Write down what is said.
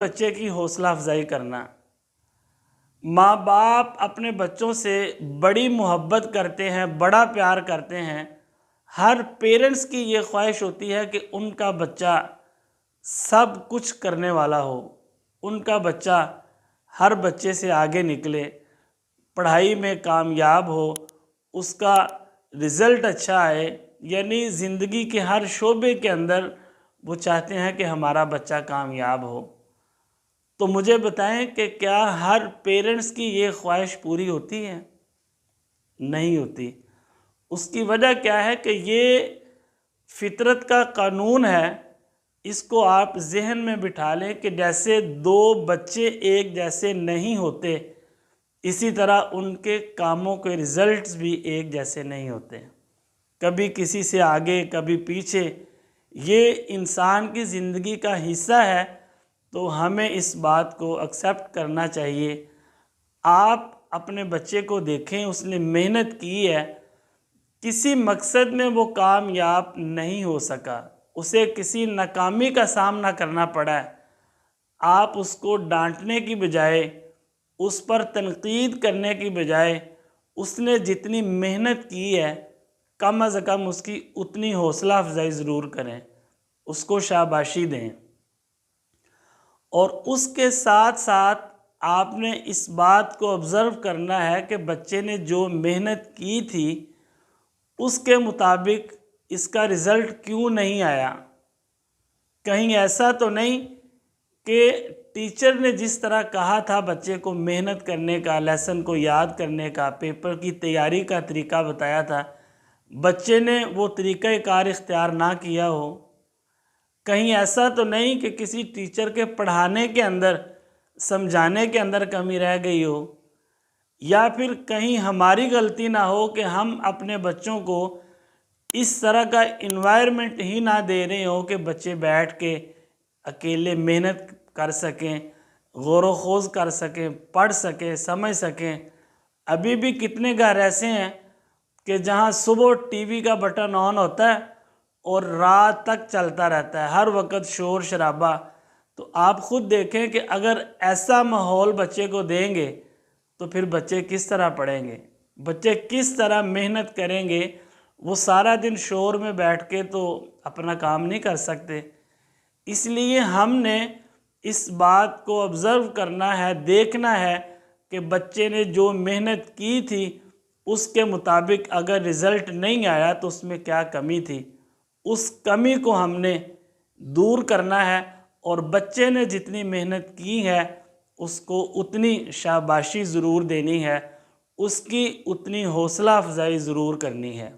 بچے کی حوصلہ افزائی کرنا۔ ماں باپ اپنے بچوں سے بڑی محبت کرتے ہیں، بڑا پیار کرتے ہیں۔ ہر پیرنٹس کی یہ خواہش ہوتی ہے کہ ان کا بچہ سب کچھ کرنے والا ہو، ان کا بچہ ہر بچے سے آگے نکلے، پڑھائی میں کامیاب ہو، اس کا رزلٹ اچھا آئے، یعنی زندگی کے ہر شعبے کے اندر وہ چاہتے ہیں کہ ہمارا بچہ کامیاب ہو۔ تو مجھے بتائیں کہ کیا ہر پیرنٹس کی یہ خواہش پوری ہوتی ہے؟ نہیں ہوتی۔ اس کی وجہ کیا ہے کہ یہ فطرت کا قانون ہے۔ اس کو آپ ذہن میں بٹھا لیں کہ جیسے دو بچے ایک جیسے نہیں ہوتے، اسی طرح ان کے کاموں کے رزلٹس بھی ایک جیسے نہیں ہوتے، کبھی کسی سے آگے کبھی پیچھے۔ یہ انسان کی زندگی کا حصہ ہے، تو ہمیں اس بات کو ایکسیپٹ کرنا چاہیے۔ آپ اپنے بچے کو دیکھیں، اس نے محنت کی ہے، کسی مقصد میں وہ کامیاب نہیں ہو سکا، اسے کسی ناکامی کا سامنا کرنا پڑا ہے۔ آپ اس کو ڈانٹنے کی بجائے، اس پر تنقید کرنے کی بجائے، اس نے جتنی محنت کی ہے کم از کم اس کی اتنی حوصلہ افزائی ضرور کریں، اس کو شاباشی دیں۔ اور اس کے ساتھ ساتھ آپ نے اس بات کو آبزرو کرنا ہے کہ بچے نے جو محنت کی تھی اس کے مطابق اس کا رزلٹ کیوں نہیں آیا۔ کہیں ایسا تو نہیں کہ ٹیچر نے جس طرح کہا تھا بچے کو محنت کرنے کا، لیسن کو یاد کرنے کا، پیپر کی تیاری کا طریقہ بتایا تھا، بچے نے وہ طریقہ کار اختیار نہ کیا ہو۔ کہیں ایسا تو نہیں کہ کسی ٹیچر کے پڑھانے کے اندر، سمجھانے کے اندر کمی رہ گئی ہو، یا پھر کہیں ہماری غلطی نہ ہو کہ ہم اپنے بچوں کو اس طرح کا انوائرمنٹ ہی نہ دے رہے ہوں کہ بچے بیٹھ کے اکیلے محنت کر سکیں، غور و خوض کر سکیں، پڑھ سکیں، سمجھ سکیں۔ ابھی بھی کتنے گھر ایسے ہیں کہ جہاں صبح ٹی وی کا بٹن آن ہوتا ہے اور رات تک چلتا رہتا ہے، ہر وقت شور شرابہ۔ تو آپ خود دیکھیں کہ اگر ایسا ماحول بچے کو دیں گے تو پھر بچے کس طرح پڑھیں گے، بچے کس طرح محنت کریں گے؟ وہ سارا دن شور میں بیٹھ کے تو اپنا کام نہیں کر سکتے۔ اس لیے ہم نے اس بات کو آبزرو کرنا ہے، دیکھنا ہے کہ بچے نے جو محنت کی تھی اس کے مطابق اگر رزلٹ نہیں آیا تو اس میں کیا کمی تھی۔ اس کمی کو ہم نے دور کرنا ہے، اور بچے نے جتنی محنت کی ہے اس کو اتنی شاباشی ضرور دینی ہے، اس کی اتنی حوصلہ افزائی ضرور کرنی ہے۔